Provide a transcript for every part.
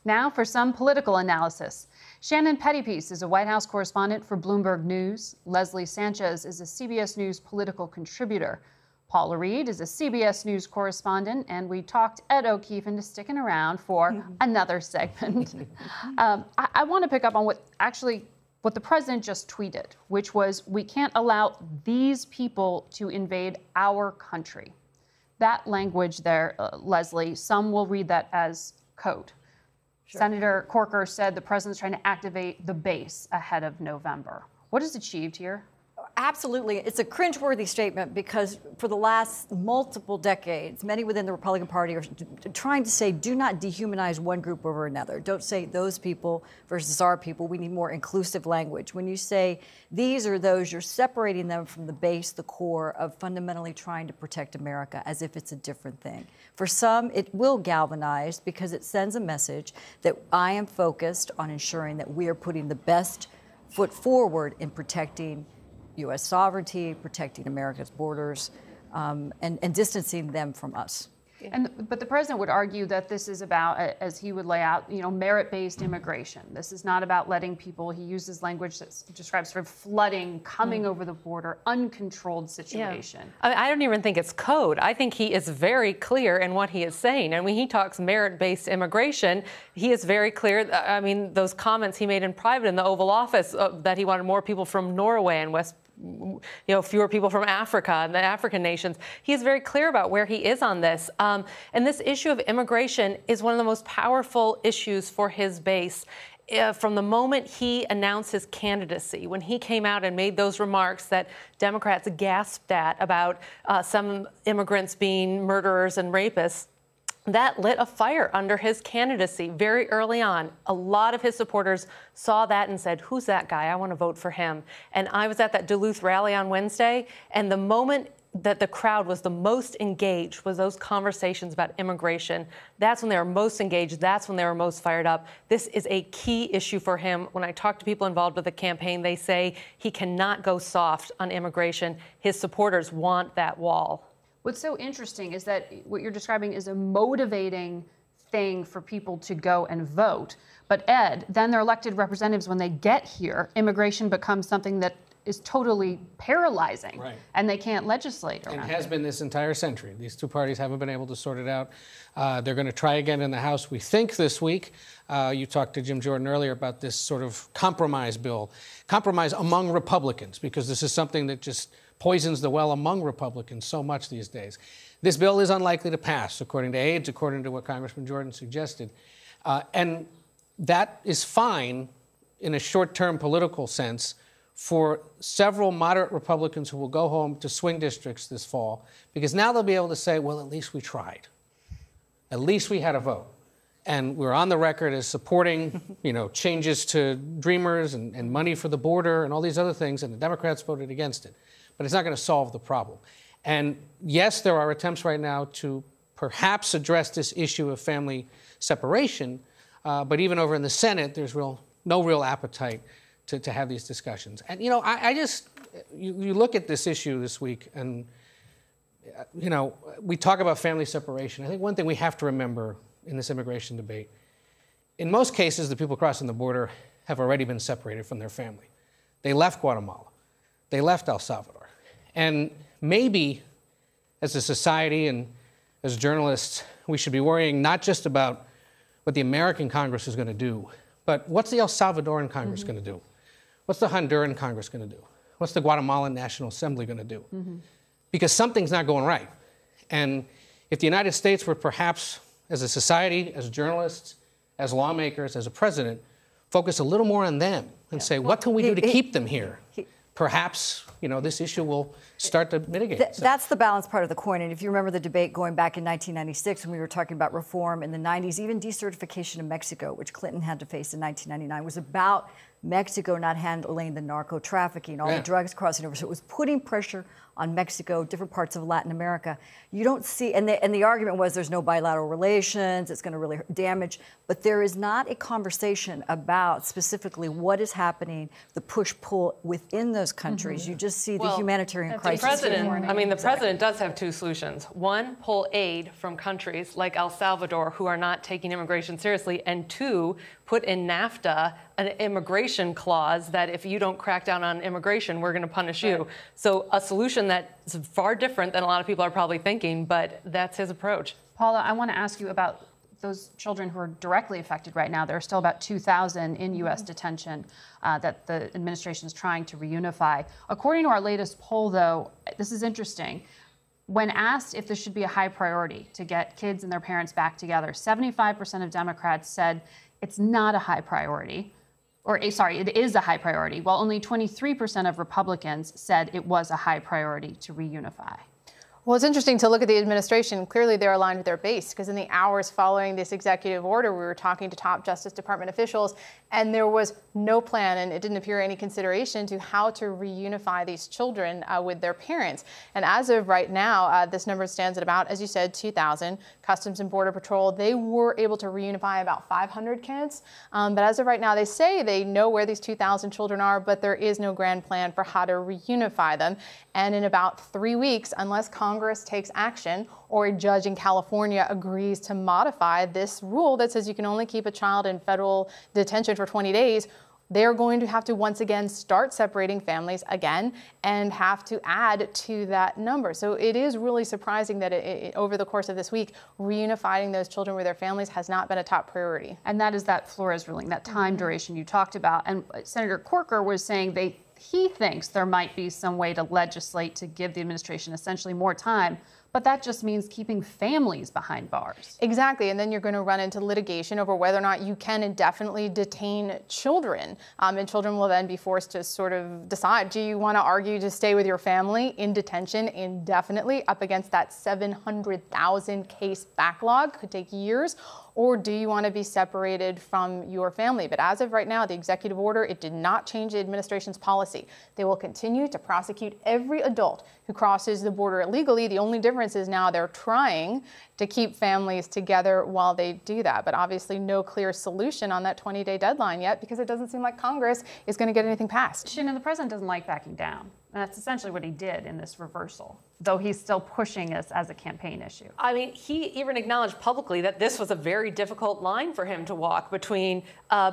Now for some political analysis. Shannon Pettypiece is a White House correspondent for Bloomberg News. Leslie Sanchez is a CBS News political contributor. Paula Reid is a CBS News correspondent, and we talked Ed O'Keefe into sticking around for another segment. I want to pick up on what the president just tweeted, which was, we can't allow these people to invade our country. That language there, Leslie, some will read that as code. Sure. Senator Corker said the president's trying to activate the base ahead of November. What is achieved here? Absolutely. It's a cringeworthy statement because for the last multiple decades, many within the Republican Party are trying to say, do not dehumanize one group over another. Don't say those people versus our people. We need more inclusive language. When you say these or those, you're separating them from the base, the core of fundamentally trying to protect America as if it's a different thing. For some, it will galvanize because it sends a message that I am focused on ensuring that we are putting the best foot forward in protecting U.S. sovereignty, protecting America's borders, and distancing them from us. But the president would argue that this is about, as he would lay out, merit-based immigration. This is not about letting people, he uses language that describes sort of flooding, coming over the border, uncontrolled situation. Yeah. I don't even think it's code. I think he is very clear in what he is saying. And when he talks merit-based immigration, he is very clear. I mean, those comments he made in private in the Oval Office that he wanted more people from Norway and fewer people from Africa and the African nations. He is very clear about where he is on this. And this issue of immigration is one of the most powerful issues for his base. From the moment he announced his candidacy, when he came out and made those remarks that Democrats gasped at about some immigrants being murderers and rapists, that lit a fire under his candidacy very early on. A lot of his supporters saw that and said, who's that guy? I want to vote for him. And I was at that Duluth rally on Wednesday, and the moment that the crowd was the most engaged was those conversations about immigration. That's when they were most engaged. That's when they were most fired up. This is a key issue for him. When I talk to people involved with the campaign, they say he cannot go soft on immigration. His supporters want that wall. What's so interesting is that what you're describing is a motivating thing for people to go and vote. But Ed, then their elected representatives, when they get here, immigration becomes something that is totally paralyzing, right, and they can't legislate around it. It has been this entire century. These two parties haven't been able to sort it out. They're going to try again in the House, we think, this week. You talked to Jim Jordan earlier about this sort of compromise bill, compromise among Republicans, because this is something that just poisons the well among Republicans so much these days. This bill is unlikely to pass, according to aides, according to what Congressman Jordan suggested. And that is fine in a short-term political sense for several moderate Republicans who will go home to swing districts this fall, because now they'll be able to say, well, at least we tried. At least we had a vote. And we're on the record as supporting, changes to Dreamers and money for the border and all these other things, and the Democrats voted against it. But it's not going to solve the problem. And yes, there are attempts right now to perhaps address this issue of family separation, but even over in the Senate, there's no real appetite to have these discussions. And, you look at this issue this week and, we talk about family separation. I think one thing we have to remember in this immigration debate, in most cases, the people crossing the border have already been separated from their family. They left Guatemala. They left El Salvador. And maybe, as a society and as journalists, we should be worrying not just about what the American Congress is going to do, but what's the El Salvadoran Congress going to do? What's the Honduran Congress going to do? What's the Guatemalan National Assembly going to do? Because something's not going right. And if the United States were perhaps, as a society, as journalists, as lawmakers, as a president, focus a little more on them and say, what can we do to keep them here? Perhaps, this issue will start to mitigate. That's the balanced part of the coin. And if you remember the debate going back in 1996 when we were talking about reform in the 90s, even decertification of Mexico, which Clinton had to face in 1999, was about Mexico not handling the narco trafficking, all the drugs crossing over. So it was putting pressure on Mexico, different parts of Latin America. You don't see, and the argument was there's no bilateral relations, it's going to really damage, but there is not a conversation about specifically what is happening, the push-pull within those countries. You just see the humanitarian crisis. crisis. The president does have two solutions. One, pull aid from countries like El Salvador who are not taking immigration seriously, and two, put in NAFTA an immigration clause that if you don't crack down on immigration, we're going to punish you. So a solution that's far different than a lot of people are probably thinking, but that's his approach. Paula, I want to ask you about those children who are directly affected right now. There are still about 2,000 in U.S. detention that the administration is trying to reunify. According to our latest poll, though, this is interesting. When asked if this should be a high priority to get kids and their parents back together, 75% of Democrats said it's not a high priority. It is a high priority, while only 23% of Republicans said it was a high priority to reunify. Well, it's interesting to look at the administration. Clearly, they're aligned with their base, because in the hours following this executive order, we were talking to top Justice Department officials, and there was no plan, and it didn't appear any consideration to how to reunify these children with their parents. And as of right now, this number stands at about, as you said, 2,000. Customs and Border Patrol, they were able to reunify about 500 kids. But as of right now, they say they know where these 2,000 children are, but there is no grand plan for how to reunify them. And in about 3 weeks, unless Congress takes action or a judge in California agrees to modify this rule that says you can only keep a child in federal detention for 20 days, they're going to have to once again start separating families again and have to add to that number. So it is really surprising that over the course of this week, reunifying those children with their families has not been a top priority. And that is that Flores ruling, that time duration you talked about. And Senator Corker was saying he thinks there might be some way to legislate to give the administration essentially more time, but that just means keeping families behind bars. Exactly, and then you're going to run into litigation over whether or not you can indefinitely detain children. And children will then be forced to sort of decide, do you want to argue to stay with your family in detention indefinitely up against that 700,000 case backlog, could take years, or do you want to be separated from your family? But as of right now, the executive order, it did not change the administration's policy. They will continue to prosecute every adult who crosses the border illegally. The only difference is now they're trying to keep families together while they do that. But obviously no clear solution on that 20-day deadline yet, because it doesn't seem like Congress is going to get anything passed. Shannon, the president doesn't like backing down. And that's essentially what he did in this reversal, though he's still pushing this as a campaign issue. I mean, he even acknowledged publicly that this was a very difficult line for him to walk between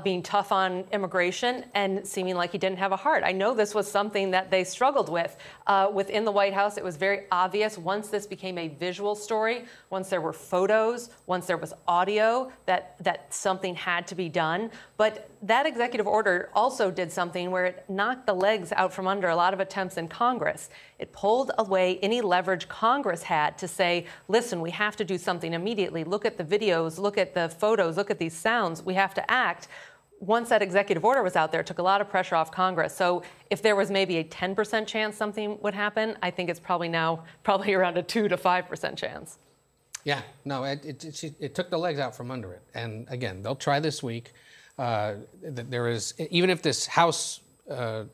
being tough on immigration and seeming like he didn't have a heart. I know this was something that they struggled with. Within the White House, it was very obvious once this became a visual story, once there were photos, once there was audio, that something had to be done. But that executive order also did something where it knocked the legs out from under a lot of attempts in Congress. It pulled away any leverage Congress had to say, listen, we have to do something immediately. Look at the videos, look at the photos, look at these sounds. We have to act. Once that executive order was out there, it took a lot of pressure off Congress. So if there was maybe a 10% chance something would happen, I think it's probably around a 2 to 5% chance. Yeah, no, it took the legs out from under it. And again, they'll try this week. There is, even if this House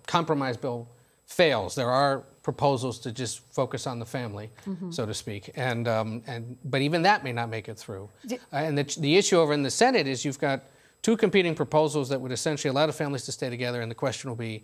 compromise bill fails, there are proposals to just focus on the family, so to speak, but even that may not make it through. And the issue over in the Senate is you've got two competing proposals that would essentially allow the families to stay together, and the question will be,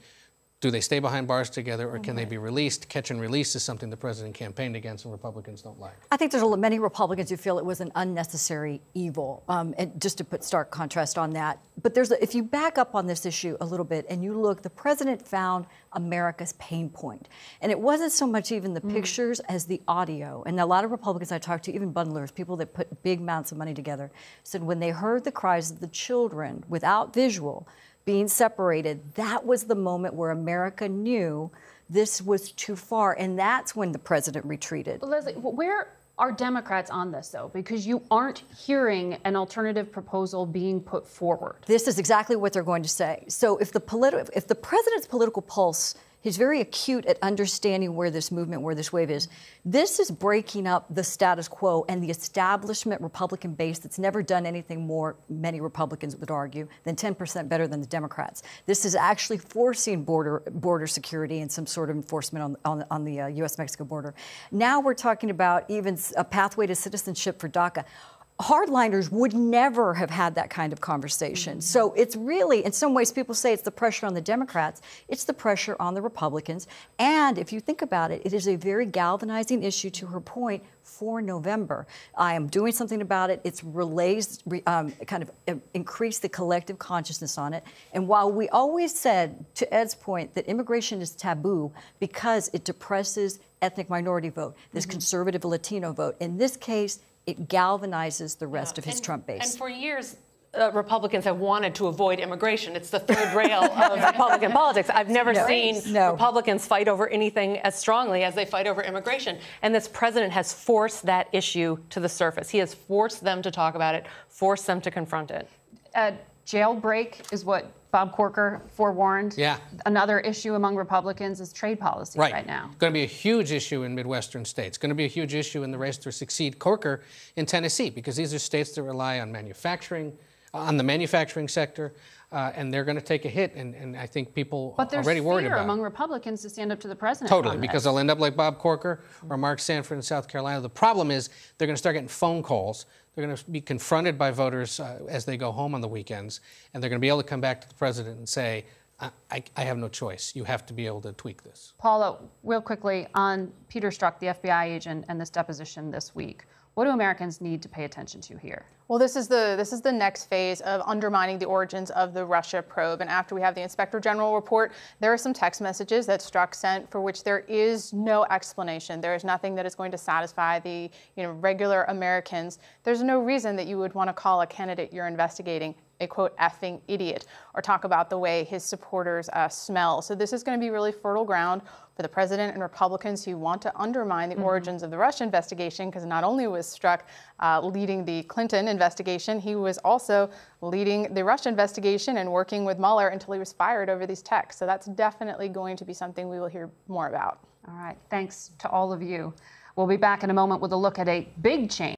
do they stay behind bars together, or can they be released? Catch and release is something the president campaigned against and Republicans don't like. I think there's many Republicans who feel it was an unnecessary evil, and just to put stark contrast on that. But if you back up on this issue a little bit and you look, the president found America's pain point. And it wasn't so much even the pictures as the audio. And a lot of Republicans I talked to, even bundlers, people that put big amounts of money together, said when they heard the cries of the children without visual, being separated, that was the moment where America knew this was too far, and that's when the president retreated. But Leslie, where are Democrats on this, though? Because you aren't hearing an alternative proposal being put forward. This is exactly what they're going to say. So if the president's political pulse, he's very acute at understanding where this movement, where this wave is. This is breaking up the status quo and the establishment Republican base that's never done anything more, many Republicans would argue, than 10% better than the Democrats. This is actually forcing border security and some sort of enforcement on the U.S.-Mexico border. Now we're talking about even a pathway to citizenship for DACA. hardliners would never have had that kind of conversation. So it's really, in some ways, people say it's the pressure on the Democrats. It's the pressure on the Republicans. And if you think about it, it is a very galvanizing issue, to her point, for November. I am doing something about it. It's increased the collective consciousness on it. And while we always said, to Ed's point, that immigration is taboo because it depresses ethnic minority vote, this conservative Latino vote, in this case, it galvanizes the rest of his Trump base. And for years, Republicans have wanted to avoid immigration. It's the third rail of Republican politics. I've never seen Republicans fight over anything as strongly as they fight over immigration. And this president has forced that issue to the surface. He has forced them to talk about it, forced them to confront it. Jailbreak is what Bob Corker forewarned. Yeah. Another issue among Republicans is trade policy right now. It's going to be a huge issue in Midwestern states. It's going to be a huge issue in the race to succeed Corker in Tennessee, because these are states that rely on manufacturing, on the manufacturing sector, and they're going to take a hit. And I think people are already worried about it. But there's fear among Republicans to stand up to the president. Totally, because they'll end up like Bob Corker or Mark Sanford in South Carolina. The problem is they're going to start getting phone calls. They're going to be confronted by voters as they go home on the weekends, and they're going to be able to come back to the president and say, I have no choice. You have to be able to tweak this. Paula, real quickly, on Peter Strzok, the FBI agent, and this deposition this week, what do Americans need to pay attention to here? Well, this is the next phase of undermining the origins of the Russia probe. And after we have the Inspector General report, there are some text messages that Strzok sent for which there is no explanation. There is nothing that is going to satisfy the regular Americans. There's no reason that you would want to call a candidate you're investigating a, quote, effing idiot, or talk about the way his supporters smell. So this is going to be really fertile ground for the president and Republicans who want to undermine the origins of the Russia investigation, because not only was Strzok leading the Clinton investigation, he was also leading the Russia investigation and working with Mueller until he was fired over these texts. So that's definitely going to be something we will hear more about. All right. Thanks to all of you. We'll be back in a moment with a look at a big change